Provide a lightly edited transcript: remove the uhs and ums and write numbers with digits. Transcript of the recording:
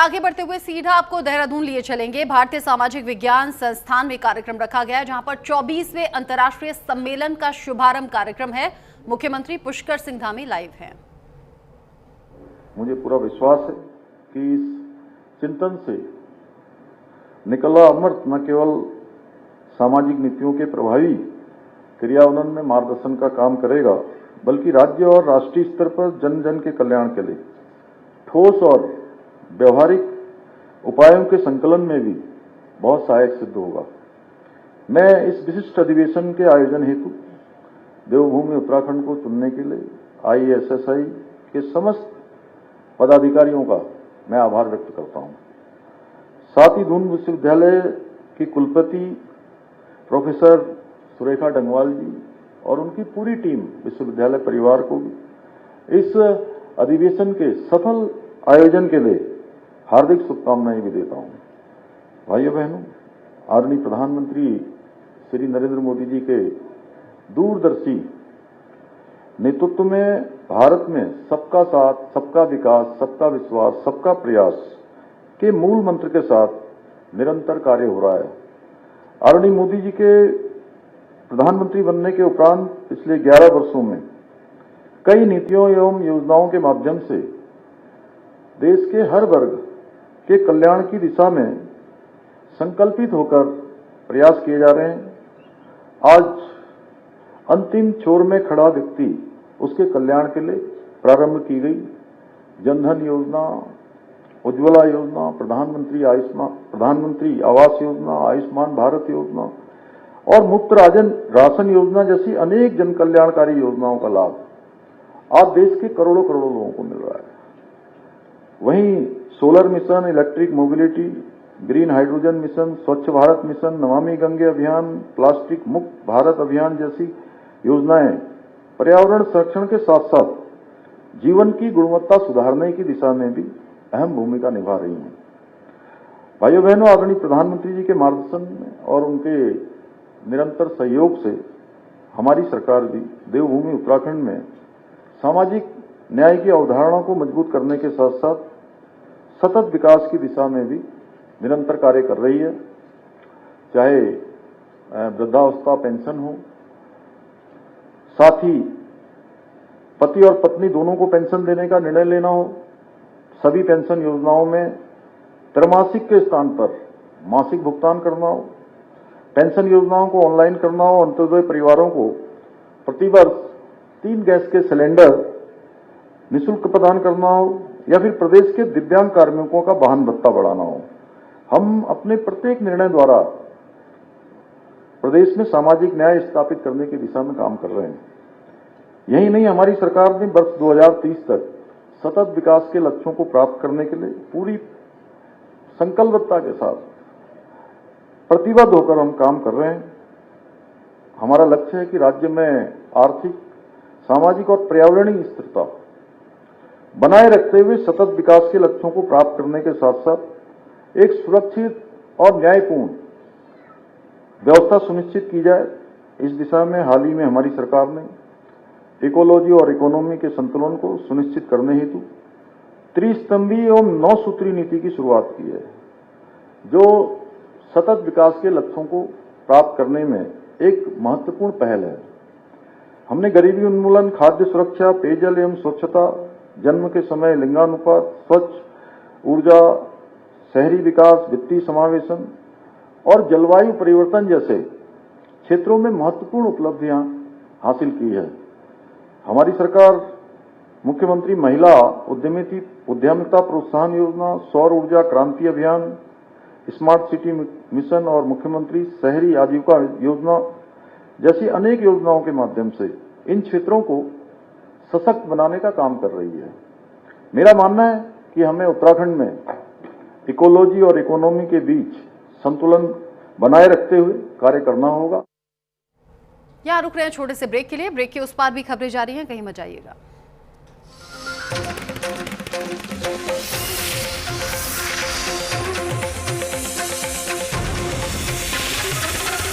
आगे बढ़ते हुए सीधा आपको देहरादून लिए चलेंगे। भारतीय सामाजिक विज्ञान संस्थान में कार्यक्रम रखा गया है, जहां पर 24वें अंतर्राष्ट्रीय सम्मेलन का शुभारंभ कार्यक्रम है। मुख्यमंत्री पुष्कर सिंह धामी लाइव हैं। मुझे पूरा विश्वास है कि इस चिंतन से निकला अमृत न केवल सामाजिक नीतियों के प्रभावी क्रियान्वयन में मार्गदर्शन का काम करेगा, बल्कि राज्य और राष्ट्रीय स्तर पर जन जन के कल्याण के लिए ठोस और व्यवहारिक उपायों के संकलन में भी बहुत सहायक सिद्ध होगा। मैं इस विशिष्ट अधिवेशन के आयोजन हेतु देवभूमि उत्तराखंड को चुनने के लिए IASSI के समस्त पदाधिकारियों का मैं आभार व्यक्त करता हूं। साथ ही दून विश्वविद्यालय की कुलपति प्रोफेसर सुरेखा डंगवाल जी और उनकी पूरी टीम विश्वविद्यालय परिवार को भी इस अधिवेशन के सफल आयोजन के लिए हार्दिक शुभकामनाएं भी देता हूं। भाइयों बहनों, आदरणीय प्रधानमंत्री श्री नरेंद्र मोदी जी के दूरदर्शी नेतृत्व में भारत में सबका साथ, सबका विकास, सबका विश्वास, सबका प्रयास के मूल मंत्र के साथ निरंतर कार्य हो रहा है। आदरणीय मोदी जी के प्रधानमंत्री बनने के उपरांत पिछले 11 वर्षों में कई नीतियों एवं योजनाओं के माध्यम से देश के हर वर्ग के कल्याण की दिशा में संकल्पित होकर प्रयास किए जा रहे हैं। आज अंतिम छोर में खड़ा व्यक्ति उसके कल्याण के लिए प्रारंभ की गई जनधन योजना, उज्ज्वला योजना, प्रधानमंत्री आवास योजना, आयुष्मान भारत योजना और मुफ्त राशन योजना जैसी अनेक जन कल्याणकारी योजनाओं का लाभ आज देश के करोड़ों करोड़ों लोगों को मिल रहा है। वहीं solar mission, electric mobility, green hydrogen mission, स्वच्छ भारत मिशन, नमामि गंगे अभियान, प्लास्टिक मुक्त भारत अभियान जैसी योजनाएं पर्यावरण संरक्षण के साथ साथ जीवन की गुणवत्ता सुधारने की दिशा में भी अहम भूमिका निभा रही हैं। भाइयों बहनों, आदरणीय प्रधानमंत्री जी के मार्गदर्शन में और उनके निरंतर सहयोग से हमारी सरकार भी देवभूमि उत्तराखंड में सामाजिक न्याय की अवधारणा को मजबूत करने के साथ साथ सतत विकास की दिशा में भी निरंतर कार्य कर रही है। चाहे वृद्धावस्था पेंशन हो, साथ ही पति और पत्नी दोनों को पेंशन देने का निर्णय लेना हो, सभी पेंशन योजनाओं में त्रैमासिक के स्थान पर मासिक भुगतान करना हो, पेंशन योजनाओं को ऑनलाइन करना हो, अंत्योदय परिवारों को प्रतिवर्ष 3 गैस के सिलेंडर निःशुल्क प्रदान करना हो या फिर प्रदेश के दिव्यांग कार्मिकों का वाहन भत्ता बढ़ाना हो। हम अपने प्रत्येक निर्णय द्वारा प्रदेश में सामाजिक न्याय स्थापित करने की दिशा में काम कर रहे हैं। यही नहीं, हमारी सरकार ने वर्ष 2030 तक सतत विकास के लक्ष्यों को प्राप्त करने के लिए पूरी संकल्पता के साथ प्रतिबद्ध होकर हम काम कर रहे हैं। हमारा लक्ष्य है कि राज्य में आर्थिक, सामाजिक और पर्यावरणीय स्थिरता बनाए रखते हुए सतत विकास के लक्ष्यों को प्राप्त करने के साथ साथ एक सुरक्षित और न्यायपूर्ण व्यवस्था सुनिश्चित की जाए। इस दिशा में हाल ही में हमारी सरकार ने इकोलॉजी और इकोनॉमी के संतुलन को सुनिश्चित करने हेतु त्रिस्तंभी एवं 9 सूत्री नीति की शुरुआत की है, जो सतत विकास के लक्ष्यों को प्राप्त करने में एक महत्वपूर्ण पहल है। हमने गरीबी उन्मूलन, खाद्य सुरक्षा, पेयजल एवं स्वच्छता, जन्म के समय लिंगानुपात, स्वच्छ ऊर्जा, शहरी विकास, वित्तीय समावेशन और जलवायु परिवर्तन जैसे क्षेत्रों में महत्वपूर्ण उपलब्धियां हासिल की है। हमारी सरकार मुख्यमंत्री महिला उद्यमिता प्रोत्साहन योजना, सौर ऊर्जा क्रांति अभियान, स्मार्ट सिटी मिशन और मुख्यमंत्री शहरी आजीविका योजना जैसी अनेक योजनाओं के माध्यम से इन क्षेत्रों को सशक्त बनाने का काम कर रही है। मेरा मानना है कि हमें उत्तराखंड में इकोलॉजी और इकोनॉमी के बीच संतुलन बनाए रखते हुए कार्य करना होगा। यहाँ रुक रहे हैं छोटे से ब्रेक के लिए। ब्रेक के उस पार भी खबरें जारी हैं, कहीं मत जाइएगा।